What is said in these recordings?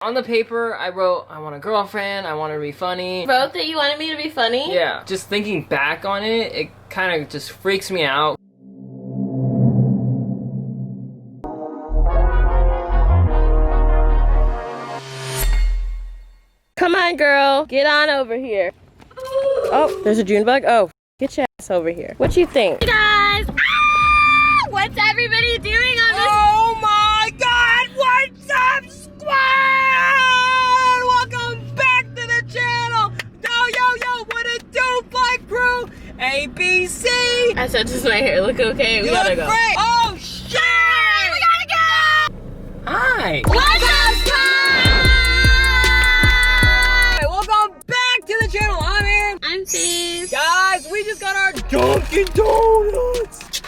On the paper, I wrote, I want a girlfriend, I want her to be funny. You wrote that you wanted me to be funny? Yeah. Just thinking back on it, it kind of just freaks me out. Come on, girl. Get on over here. Oh, there's a June bug? Oh, get your ass over here. What you think? Hey, guys. Ah! What's everybody doing on this? Oh my God! What's up, squad? Welcome back to the channel. Yo, what it do, Flight Crew? ABC. I said, does my hair look okay? We gotta go. Great. Oh shit! We gotta go! Hi. What's up, squad? Welcome back to the channel. I'm Aaron. I'm Faith. Guys, we just got our Dunkin' Donuts.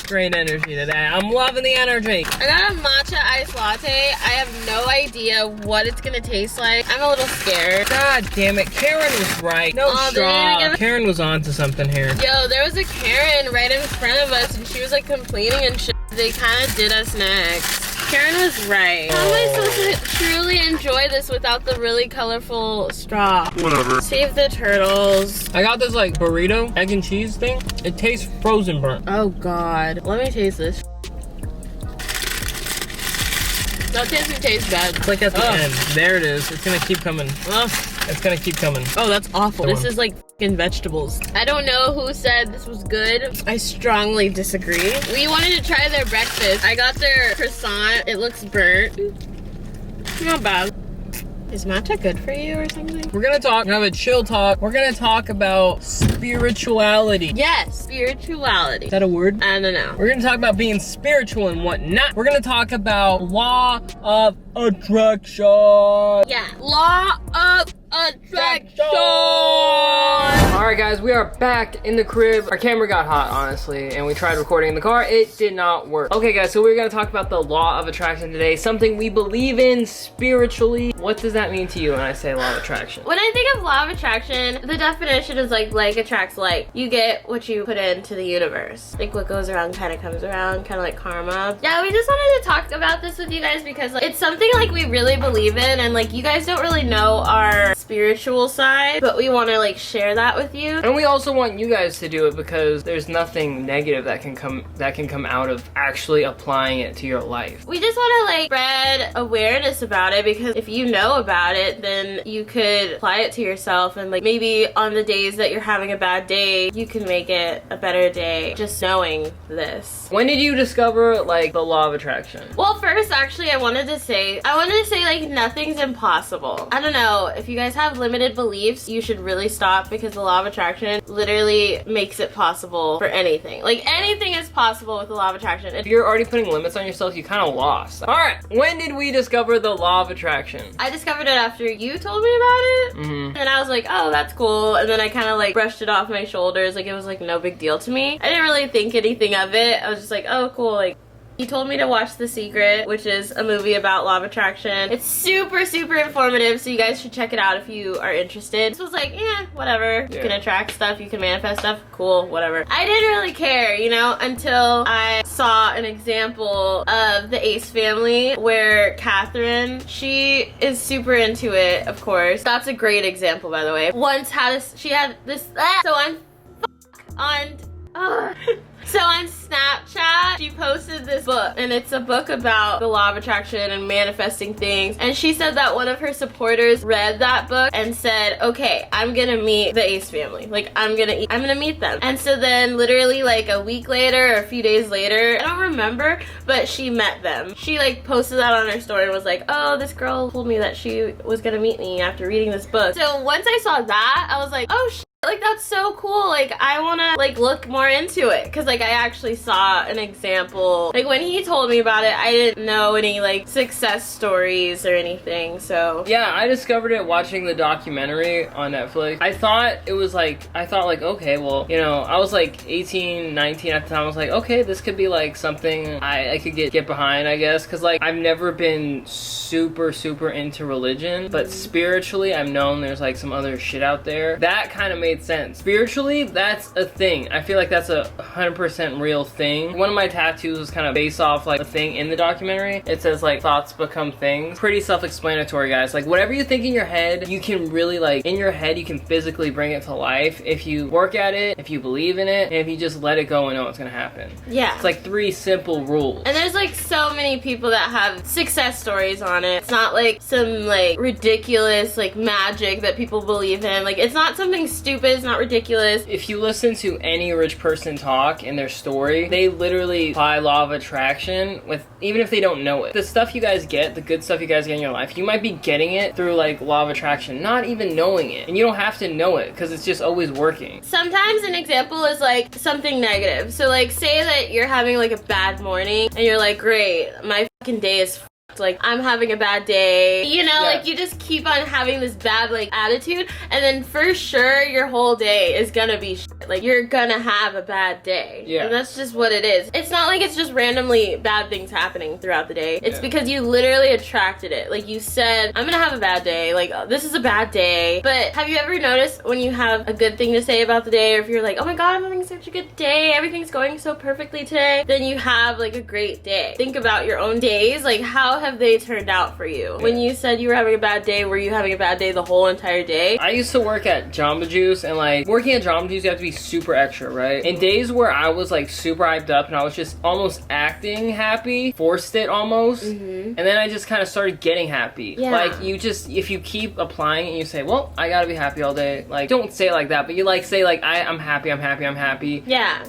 Great energy today. I'm loving the energy. I got a matcha iced latte. I have no idea what it's gonna taste like. I'm a little scared. God damn it, Karen was right. No straw. Karen was onto something here. Yo, there was a Karen right in front of us and she was like complaining and shit. They kind of did us next. Karen was right. How am I supposed to truly enjoy this without the really colorful straw? Whatever. Save the turtles. I got this like burrito, egg and cheese thing. It tastes frozen burnt. Oh God. Let me taste this. That doesn't taste bad. It's like at the end. There it is. It's gonna keep coming. It's gonna keep coming. Oh, that's awful. This is like fucking vegetables. I don't know who said this was good. I strongly disagree. We wanted to try their breakfast. I got their croissant. It looks burnt. Not bad. Is matcha good for you or something? We're gonna have a chill talk. We're gonna talk about spirituality. Yes, spirituality. Is that a word? I don't know. We're gonna talk about being spiritual and whatnot. We're gonna talk about law of attraction. Yeah, law of attraction. Alright guys, we are back in the crib. Our camera got hot, honestly, and we tried recording in the car. It did not work. Okay guys, so we're gonna talk about the law of attraction today. Something we believe in spiritually. What does that mean to you when I say law of attraction? When I think of law of attraction, the definition is like attracts like. You get what you put into the universe. Like what goes around kind of comes around, kind of like karma. Yeah, we just wanted to talk about this with you guys because like, it's something like we really believe in, and like you guys don't really know our spiritual side, but we want to like share that with you. And we also want you guys to do it because there's nothing negative that can come out of actually applying it to your life. We just want to like spread awareness about it because if you know about it, then you could apply it to yourself, and like maybe on the days that you're having a bad day, you can make it a better day just knowing this. When did you discover like the law of attraction? Well, first actually I wanted to say like nothing's impossible. I don't know, if you guys have limited beliefs, you should really stop because the law of attraction literally makes it possible for anything. Like anything is possible with the law of attraction. If you're already putting limits on yourself, you kind of lost. All right, when did we discover the law of attraction? I discovered it after you told me about it. And I was like, oh, that's cool. And then I kind of like brushed it off my shoulders. Like it was like no big deal to me. I didn't really think anything of it. I was just like, oh, cool. Like, he told me to watch The Secret, which is a movie about law of attraction. It's super, super informative, so you guys should check it out if you are interested. This was like, whatever. You can attract stuff, you can manifest stuff, cool, whatever. I didn't really care, you know, until I saw an example of the Ace family where Catherine, she is super into it, of course. That's a great example, by the way. So on Snapchat, she posted this book, and it's a book about the law of attraction and manifesting things. And she said that one of her supporters read that book and said, okay, I'm gonna meet the Ace family. Like, I'm gonna meet them. And so then literally like a week later or a few days later, I don't remember, but she met them. She like posted that on her story and was like, oh, this girl told me that she was gonna meet me after reading this book. So once I saw that, I was like, oh shit. Like that's so cool. Like I wanna like look more into it because like I actually saw an example. Like when he told me about it, I didn't know any like success stories or anything. So yeah, I discovered it watching the documentary on Netflix. I thought like okay, well, you know, I was like 18, 19 at the time. I was like, okay, this could be like something I could get behind, I guess, because like I've never been super into religion, but spiritually I've known there's like some other shit out there. That kind of made made sense. Spiritually, that's a thing. I feel like that's a 100% real thing. One of my tattoos was kind of based off like a thing in the documentary. It says like thoughts become things. Pretty self-explanatory, guys. Like whatever you think in your head, you can really like in your head, you can physically bring it to life if you work at it, if you believe in it, and if you just let it go and know what's gonna happen. Yeah. It's like 3 simple rules. And there's like so many people that have success stories on it. It's not like some like ridiculous like magic that people believe in. Like it's not something stupid, it's not ridiculous. If you listen to any rich person talk in their story, they literally apply law of attraction with, even if they don't know it. The stuff you guys get, the good stuff you guys get in your life, you might be getting it through like law of attraction, not even knowing it. And you don't have to know it because it's just always working. Sometimes an example is like something negative. So like say that you're having like a bad morning and you're like, great, my fucking day is like I'm having a bad day, you know, like you just keep on having this bad like attitude, and then for sure your whole day is gonna be like you're gonna have a bad day. And that's just what it is. It's not like it's just randomly bad things happening throughout the day. It's because you literally attracted it. Like you said, I'm gonna have a bad day, like this is a bad day. But have you ever noticed when you have a good thing to say about the day, or if you're like, oh my god, I'm having such a good day, everything's going so perfectly today, then you have like a great day. Think about your own days, like how have they turned out for you? When you said you were having a bad day, were you having a bad day the whole entire day? I used to work at Jamba Juice, and like working at Jamba Juice, you have to be super extra, right? In days where I was like super hyped up and I was just almost acting happy, forced it almost, and then I just kind of started getting happy. Like you just, if you keep applying it and you say, well, I gotta be happy all day, like don't say it like that, but you like say like I'm happy, I'm happy, I'm happy.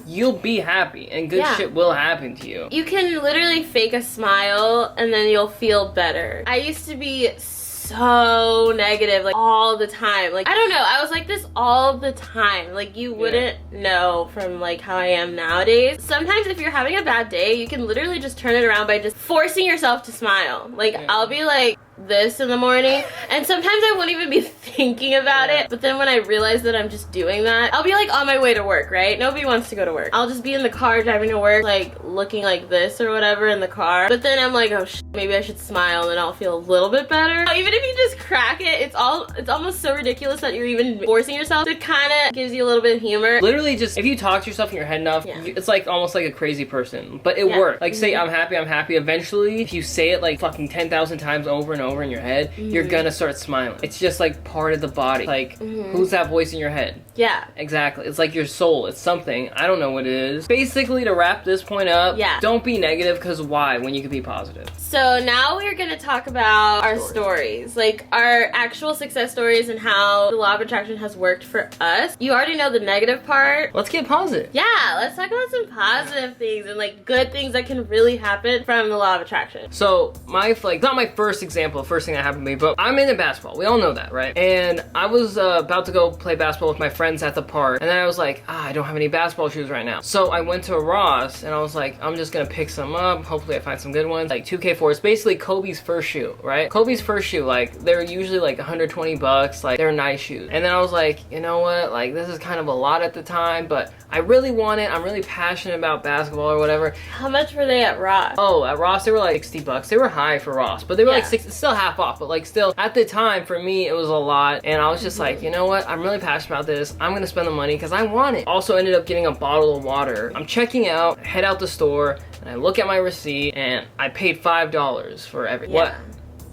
You'll be happy and good shit will happen to you. You can literally fake a smile and then you'll feel better. I used to be so negative like all the time. Like I don't know, I was like this all the time. Like you wouldn't know from like how I am nowadays. Sometimes if you're having a bad day, you can literally just turn it around by just forcing yourself to smile. Like I'll be like this in the morning, and sometimes I won't even be thinking about it, but then when I realize that I'm just doing that, I'll be like on my way to work, right? Nobody wants to go to work. I'll just be in the car driving to work, like looking like this or whatever in the car, but then I'm like, oh maybe I should smile and I'll feel a little bit better. Even if you just crack it, it's almost so ridiculous that you're even forcing yourself. It kind of gives you a little bit of humor. Literally just, if you talk to yourself in your head enough, it's like almost like a crazy person, but it works. Like say I'm happy, eventually if you say it like fucking 10,000 times over and over in your head, you're gonna start smiling. It's just like part of the body. Like who's that voice in your head? Exactly. It's like your soul. It's something. I don't know what it is. Basically, to wrap this point up, don't be negative, because why when you can be positive? So now we're gonna talk about our stories, like our actual success stories and how the law of attraction has worked for us. You already know the negative part. Let's get positive. Yeah, let's talk about some positive things and like good things that can really happen from the law of attraction. So my, like, not my first example, first thing that happened to me, but I'm into basketball. We all know that, right? And I was about to go play basketball with my friends at the park, and then I was like, I don't have any basketball shoes right now. So I went to a Ross, and I was like, I'm just gonna pick some up. Hopefully I find some good ones. Like 2K4, it's basically Kobe's first shoe, right? Kobe's first shoe, like they're usually like 120 bucks, like they're nice shoes. And then I was like, you know what? Like this is kind of a lot at the time, but I really want it. I'm really passionate about basketball or whatever. How much were they at Ross? Oh, at Ross they were like 60 bucks. They were high for Ross, but they were like 60, still half off, but like still at the time for me it was a lot. And I was just like, you know what? I'm really passionate about this. I'm gonna spend the money because I want it. Also ended up getting a bottle of water. I'm checking out, head out the store, and I look at my receipt and I paid $5 for everything. What?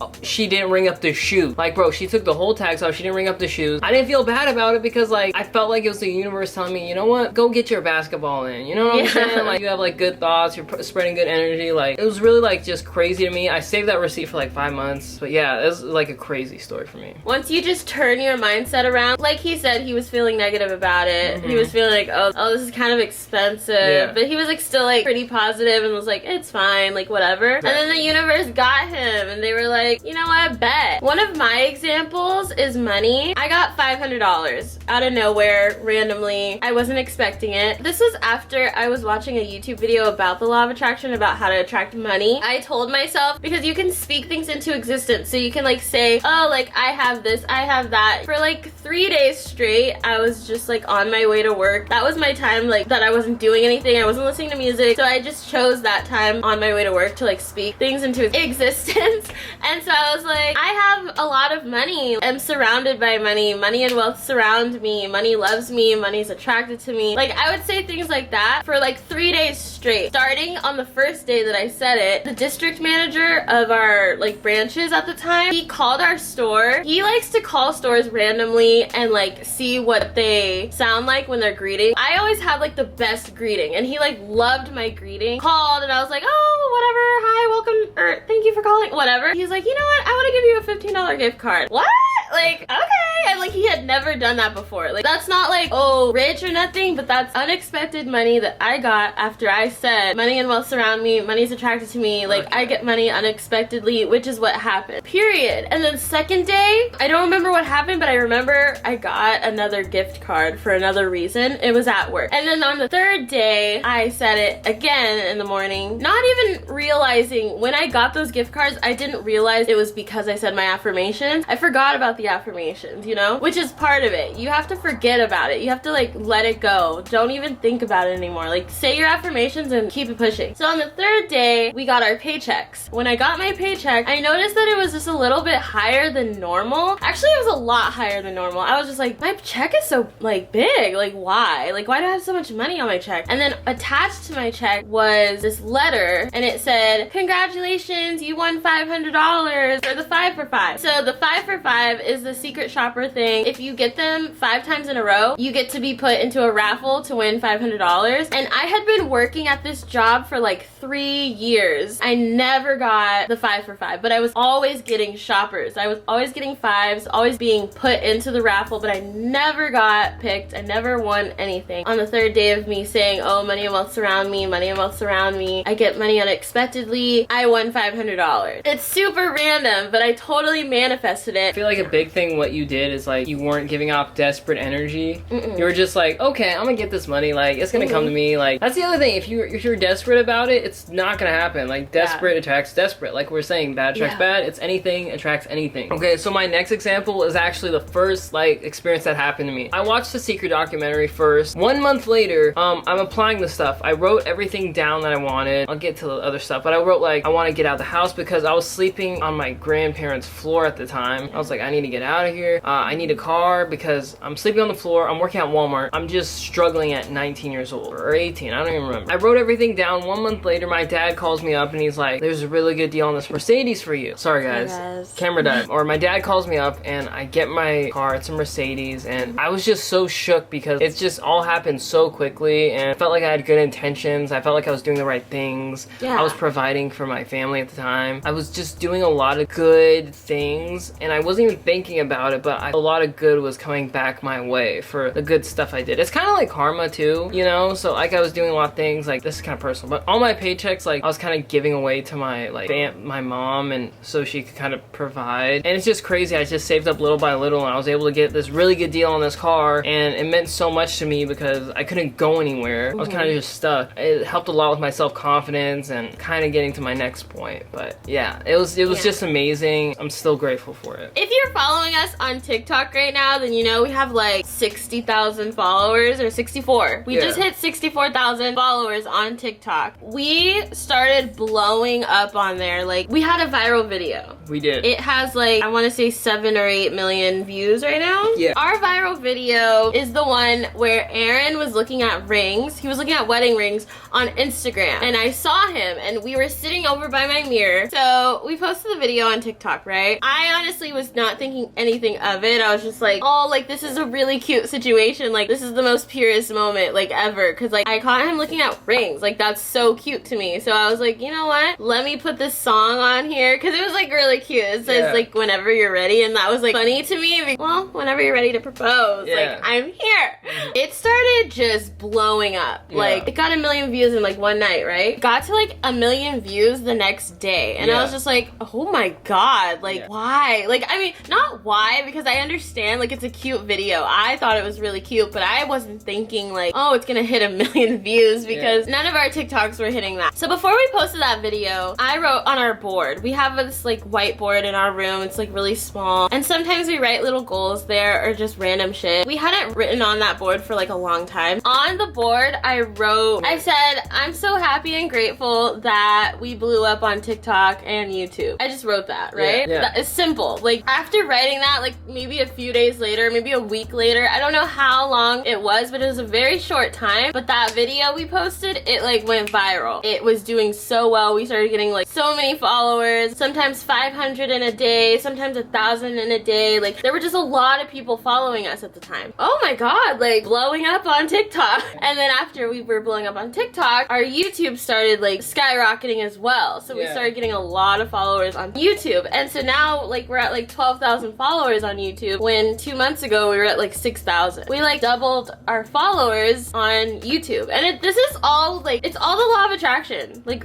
Oh, she didn't ring up the shoe. Like, bro, she took the whole tax off. She didn't ring up the shoes. I didn't feel bad about it because, like, I felt like it was the universe telling me, you know what? Go get your basketball in. You know what I'm saying? Like, you have, like, good thoughts. You're spreading good energy. Like, it was really, like, just crazy to me. I saved that receipt for, like, 5 months. But, yeah, it was, like, a crazy story for me. Once you just turn your mindset around, like he said, he was feeling negative about it. He was feeling like, oh, this is kind of expensive. But he was, like, still, like, pretty positive and was like, it's fine, like, whatever. And then the universe got him, and they were like, you know what? Bet. One of my examples is money. I got $500 out of nowhere, randomly. I wasn't expecting it. This was after I was watching a YouTube video about the law of attraction, about how to attract money. I told myself, because you can speak things into existence, so you can like say, oh, like I have this, I have that. For like 3 days straight, I was just like on my way to work. That was my time, like that I wasn't doing anything. I wasn't listening to music. So I just chose that time on my way to work to like speak things into existence. And And so I was like, I have a lot of money. I'm surrounded by money. Money and wealth surround me. Money loves me. Money's attracted to me. Like, I would say things like that for like 3 days straight. Starting on the first day that I said it, the district manager of our like branches at the time, he called our store. He likes to call stores randomly and like see what they sound like when they're greeting. I always have like the best greeting, and he like loved my greeting. Called and I was like, oh, whatever, hi, welcome, or thank you for calling, whatever. He's like, you know what, I want to give you a $15 gift card. What? Like, okay. And like, he had never done that before. Like, that's not like, oh, rich or nothing, but that's unexpected money that I got after I said money and wealth surround me, money's attracted to me. Like, I get money unexpectedly, which is what happened, period. And then second day, I don't remember what happened, but I remember I got another gift card for another reason. It was at work. And then on the third day, I said it again in the morning, not even realizing when I got those gift cards, I didn't realize it was because I said my affirmations. I forgot about the affirmations, you know, which is part of it. You have to forget about it. You have to like let it go. Don't even think about it anymore. Like, say your affirmations and keep it pushing. So on the third day, we got our paychecks. When I got my paycheck, I noticed that it was just a little bit higher than normal. Actually, it was a lot higher than normal. I was just like, my check is so like big. Like, why? Like, why do I have so much money on my check? And then attached to my check was this letter, and it said, congratulations, you won $500 for the 5 for 5. So the 5 for 5 is the secret shopper thing. If you get them 5 times in a row, you get to be put into a raffle to win $500. And I had been working at this job for like 3 years. I never got the 5 for 5, but I was always getting shoppers. I was always getting 5s, always being put into the raffle, but I never got picked. I never won anything. On the third day of me saying, oh, money and wealth surround me, money and wealth surround me, I get money unexpectedly, I won $500. It's super random, but I totally manifested it. I feel like a big thing what you did is like you weren't giving off desperate energy. You were just like, okay, I'm gonna get this money, like it's gonna come to me. Like, that's the other thing, if you're desperate about it, it's not gonna happen. Like, desperate attracts desperate. Like we're saying, bad attracts bad. It's anything attracts anything. Okay, so my next example is actually the first like experience that happened to me. I watched the Secret documentary first. 1 month later, I'm applying the stuff. I wrote everything down that I wanted. I'll get to the other stuff, but I wrote like, I want to get out of the house because I was sleeping on my grandparents' floor at the time. I was like, I need to get out of here. I need a car because I'm sleeping on the floor. I'm working at Walmart. I'm just struggling at 19 years old or 18. I don't even remember. I wrote everything down. 1 month later, my dad calls me up and he's like, there's a really good deal on this Mercedes for you. Sorry guys. Camera died. Or my dad calls me up and I get my car. It's a Mercedes, and I was just so shook because it's just all happened so quickly, and I felt like I had good intentions. I felt like I was doing the right things. I was providing for my family at the time. I was just doing a lot of good things, and I wasn't even thinking about it, but a lot of good was coming back my way for the good stuff I did. It's kind of like karma too, you know? So like, I was doing a lot of things, like this is kind of personal, but all my paychecks, like I was kind of giving away to my like my mom, and so she could kind of provide. And it's just crazy. I just saved up little by little, and I was able to get this really good deal on this car, and it meant so much to me because I couldn't go anywhere. I was kind of just stuck. It helped a lot with my self-confidence and kind of getting to my next point. But yeah, it was just amazing. I'm still grateful for it. If you're following us on TikTok right now, then you know we have like 60,000 followers, or 64. We just hit 64,000 followers on TikTok. We started blowing up on there. Like, we had a viral video. We did. It has like, I want to say 7 or 8 million views right now. Yeah. Our viral video is the one where Aaron was looking at rings. He was looking at wedding rings on Instagram, and I saw him, and we were sitting over by my mirror. So we posted the video on TikTok, right? I honestly was not thinking anything of it. I was just like, oh, like this is a really cute situation. Like, this is the most purest moment like ever, because like I caught him looking at rings. Like, that's so cute to me. So I was like, you know what? Let me put this song on here, because it was like really cute. It says like, whenever you're ready, and that was like funny to me. Well, whenever you're ready to propose, like, I'm here. It started just blowing up. Like, it got 1 million views in like one night, right? Got to like 1 million views the next day, and I was just like, oh my god, like why? Like, I mean, not why, because I understand like it's a cute video. I thought it was really cute, but I wasn't thinking like, oh, it's gonna hit 1 million views because none of our TikToks were hitting that. So before we posted that video, I wrote on our board. We have this like whiteboard in our room. It's like really small. And sometimes we write little goals there or just random shit. We hadn't written on that board for like a long time. On the board, I said, I'm so happy and grateful that we blew up on TikTok and YouTube. I just wrote that, right? Yeah. It's simple. Like after writing that, like maybe a few days later, maybe a week later, I don't know how long it was, but it was a very short time. But that video we posted, it like went viral. It was doing so well. We started getting like so many followers, sometimes 500 in a day, sometimes 1,000 in a day. Like there were just a lot of people following us at the time. Oh my God, like blowing up on TikTok. And then after we were blowing up on TikTok, our YouTube started like skyrocketing as well. So we started getting a lot of followers on YouTube. And so now like we're at like 12,000 followers on YouTube when 2 months ago we were at like 6,000. We like doubled our followers on YouTube. And this is all like, it's all the law of attraction. Like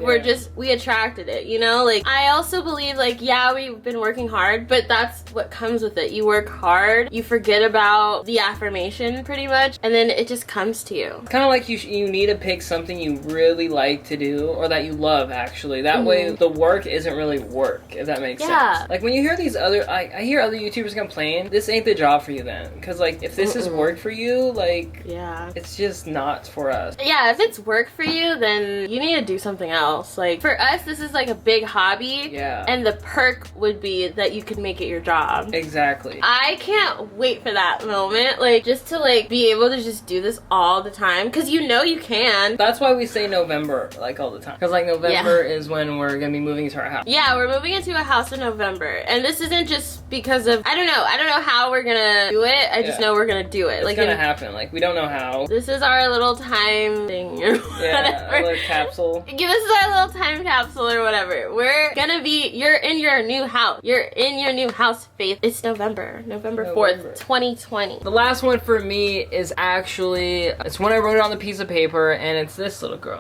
we attracted it, you know? Like I also believe like, yeah, we've been working hard, but that's what comes with it. You work hard, you forget about the affirmation pretty much, and then it just comes to you. Kind of like you need to pick something you really like to do or that you love actually. That way the work isn't really work, if that makes sense. Like when you hear these other, I hear other YouTubers complain, this ain't the job for you then. Cause like if this is work for you, like it's just not for us. Yeah, if it's work for you, then you need to do something else. Like for us, this is like a big hobby. Yeah. And the perk would be that you could make it your job. Exactly. I can't wait for that moment. Like just to like be able to just do this all the time. Cause you know you can. That's why we say November like all the time. Cause like November is when we're gonna be moving to our house. Yeah, we're moving into a house in November. And this isn't just because of, I don't know how we're gonna do it. I just know we're gonna do it. It's like gonna happen. Like we don't know how. This is our little time thing or whatever. A little capsule. This is our little time capsule or whatever. We're gonna be, you're in your new house. You're in your new house, Faith. It's November 4th, 2020. The last one for me is actually, it's when I wrote it on the piece of paper, and it's this little girl.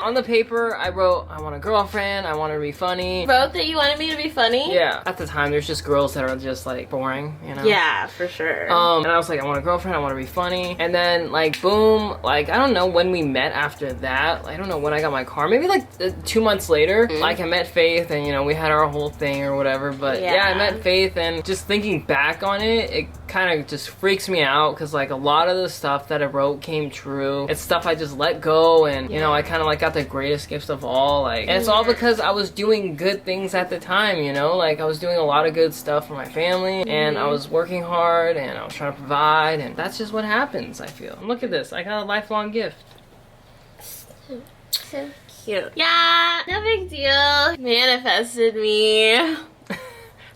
On the paper, I wrote, I want a girlfriend, I want her to be funny. You wrote that you wanted me to be funny? Yeah. At the time, there's just girls that are just like boring, you know? Yeah, for sure. And I was like, I want a girlfriend, I want her to be funny. And then like, boom, like, I don't know when we met after that. I don't know when I got my car. Maybe like 2 months later, like I met Faith and, you know, we had our whole thing or whatever. But yeah, I met Faith, and just thinking back on it, it kind of just freaks me out because like a lot of the stuff that I wrote came true. It's stuff I just let go, and you know, I kind of like got the greatest gift of all, like, and it's all because I was doing good things at the time, you know, like I was doing a lot of good stuff for my family, and I was working hard, and I was trying to provide, and that's just what happens, I feel. And look at this, I got a lifelong gift. So cute. Yeah, no big deal. Manifested me.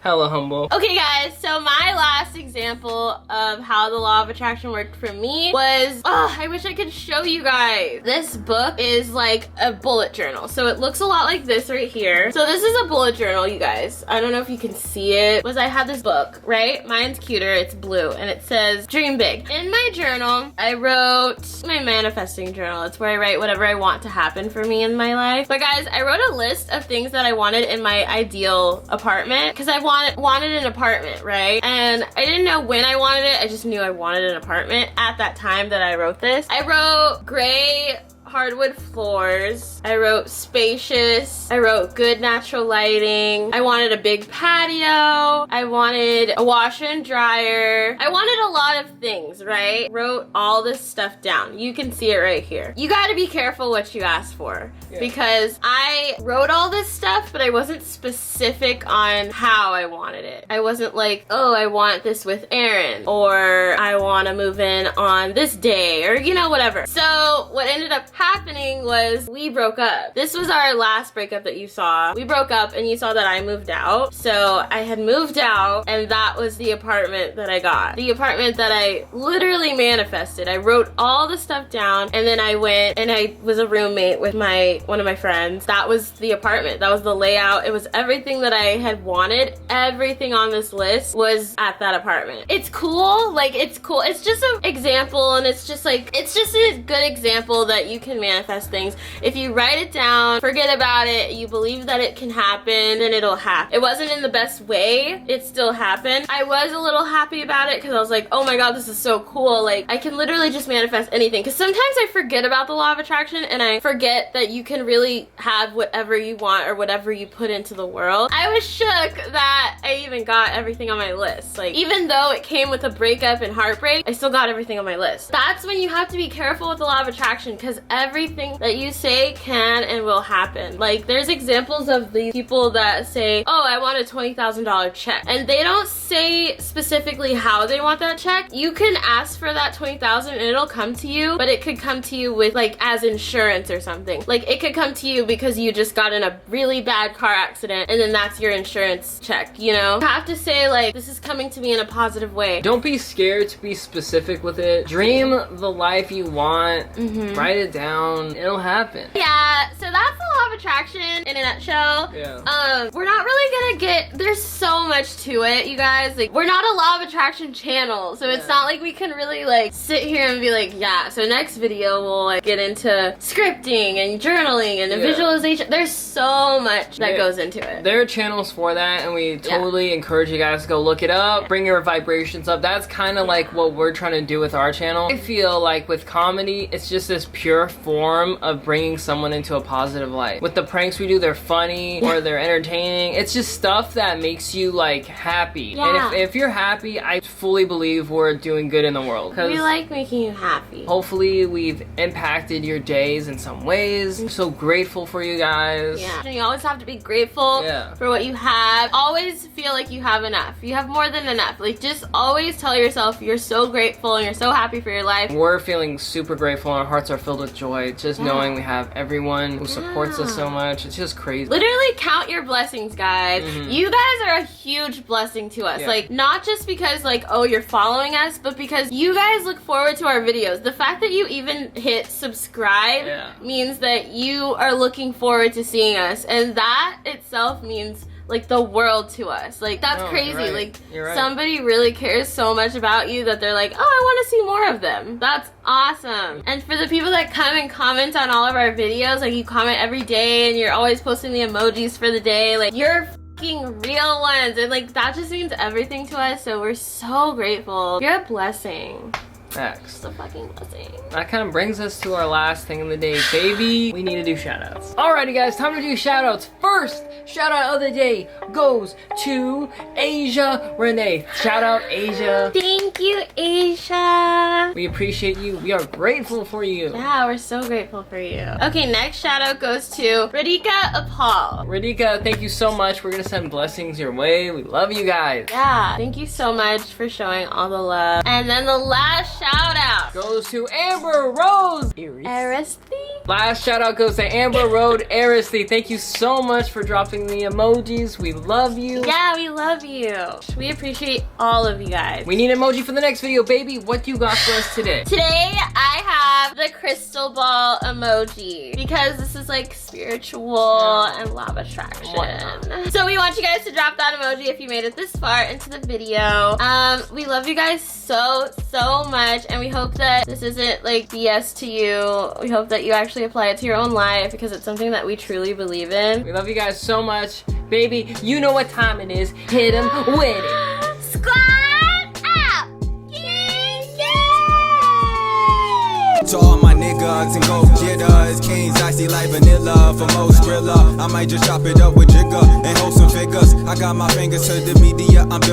Hella humble. Okay guys, so my last example of how the law of attraction worked for me was, I wish I could show you guys. This book is like a bullet journal. So it looks a lot like this right here. So this is a bullet journal, you guys. I don't know if you can see it. I had this book, right? Mine's cuter, it's blue, and it says dream big. In my journal, I wrote my manifesting journal. It's where I write whatever I want to happen for me in my life. But guys, I wrote a list of things that I wanted in my ideal apartment because I wanted an apartment, right? And I didn't know when I wanted it. I just knew I wanted an apartment at that time that I wrote this. I wrote gray hardwood floors. I wrote spacious. I wrote good natural lighting. I wanted a big patio. I wanted a washer and dryer. I wanted a lot of things, right? Wrote all this stuff down. You can see it right here. You gotta be careful what you ask for because I wrote all this stuff, but I wasn't specific on how I wanted it. I wasn't like, oh, I want this with Aaron, or I want to move in on this day, or you know, whatever. So what ended up happening was we broke up. This was our last breakup that you saw. We broke up and you saw that I moved out. So I had moved out, and that was the apartment that I got. The apartment that I literally manifested. I wrote all the stuff down, and then I went and I was a roommate with one of my friends. That was the apartment. That was the layout. It was everything that I had wanted. Everything on this list was at that apartment. It's cool. Like, it's cool. It's just an example, and it's just like, it's just a good example that you can can manifest things. If you write it down, forget about it, you believe that it can happen, then it'll happen. It wasn't in the best way, it still happened. I was a little happy about it because I was like, oh my god, this is so cool. Like, I can literally just manifest anything. Because sometimes I forget about the law of attraction and I forget that you can really have whatever you want or whatever you put into the world. I was shook that I even got everything on my list. Like, even though it came with a breakup and heartbreak, I still got everything on my list. That's when you have to be careful with the law of attraction, because everything that you say can and will happen. Like, there's examples of the people that say, oh, I want a $20,000 check, and they don't say specifically how they want that check. You can ask for that $20,000 and it'll come to you, but it could come to you with, like, as insurance or something. Like, it could come to you because you just got in a really bad car accident and then that's your insurance check, you know? You have to say, like, this is coming to me in a positive way. Don't be scared to be specific with it. Dream the life you want. Write it down. It'll happen. Yeah, so that's the law of attraction in a nutshell. Yeah. We're not really gonna get, there's so much to it, you guys. Like, we're not a law of attraction channel, so it's not like we can really, like, sit here and be like, yeah, so next video we'll, like, get into scripting and journaling and visualization. There's so much that goes into it. There are channels for that, and we totally encourage you guys to go look it up. Bring your vibrations up. That's kind of like what we're trying to do with our channel. I feel like with comedy, it's just this pure form of bringing someone into a positive light. With the pranks we do, they're funny or they're entertaining. It's just stuff that makes you, like, happy. And if you're happy, I fully believe we're doing good in the world. We like making you happy. Hopefully we've impacted your days in some ways. I'm so grateful for you guys. Yeah. And you always have to be grateful for what you have. Always feel like you have enough. You have more than enough. Like, just always tell yourself you're so grateful and you're so happy for your life. We're feeling super grateful and our hearts are filled with joy. Just knowing we have everyone who supports us so much. It's just crazy. Literally count your blessings, guys. You guys are a huge blessing to us. Like, not just because, like, oh, you're following us, but because you guys look forward to our videos. The fact that you even hit subscribe means that you are looking forward to seeing us, and that itself means, like, the world to us. Like, that's crazy. Like, somebody really cares so much about you that they're like, oh, I want to see more of them. That's awesome. And for the people that come and comment on all of our videos, like, you comment every day and you're always posting the emojis for the day, like, you're fucking real ones, and, like, that just means everything to us, so we're so grateful. You're a blessing. Facts. It's a fucking blessing. That kind of brings us to our last thing of the day, baby. We need to do shoutouts. Alrighty, guys, time to do shoutouts. First shout out of the day goes to Asia Renee. Shout out, Asia. Thank you, Asia. We appreciate you. We are grateful for you. Yeah, we're so grateful for you. Okay, next shout out goes to Radhika Apal. Radhika, thank you so much. We're gonna send blessings your way. We love you guys. Yeah, thank you so much for showing all the love. And then the last shout out goes to Amber Rose Aristy. Last shout out goes to Amber Road Aristy. Thank you so much for dropping the emojis. We love you. Yeah, we love you. We appreciate all of you guys. We need an emoji for the next video, baby. What do you got for us today? Today I have the crystal ball emoji because this is like spiritual and law of attraction. So we want you guys to drop that emoji if you made it this far into the video. We love you guys so much, and we hope that this isn't like BS to you. We hope that you actually apply it to your own life because it's something that we truly believe in. We love you guys so much. Baby, you know what time it is. Hit 'em with it. Squad up! To all my niggas and go-getters, kings, icy like vanilla for most griller. I might just chop it up with jigger and hold some figures. I got my fingers to the media, I'm building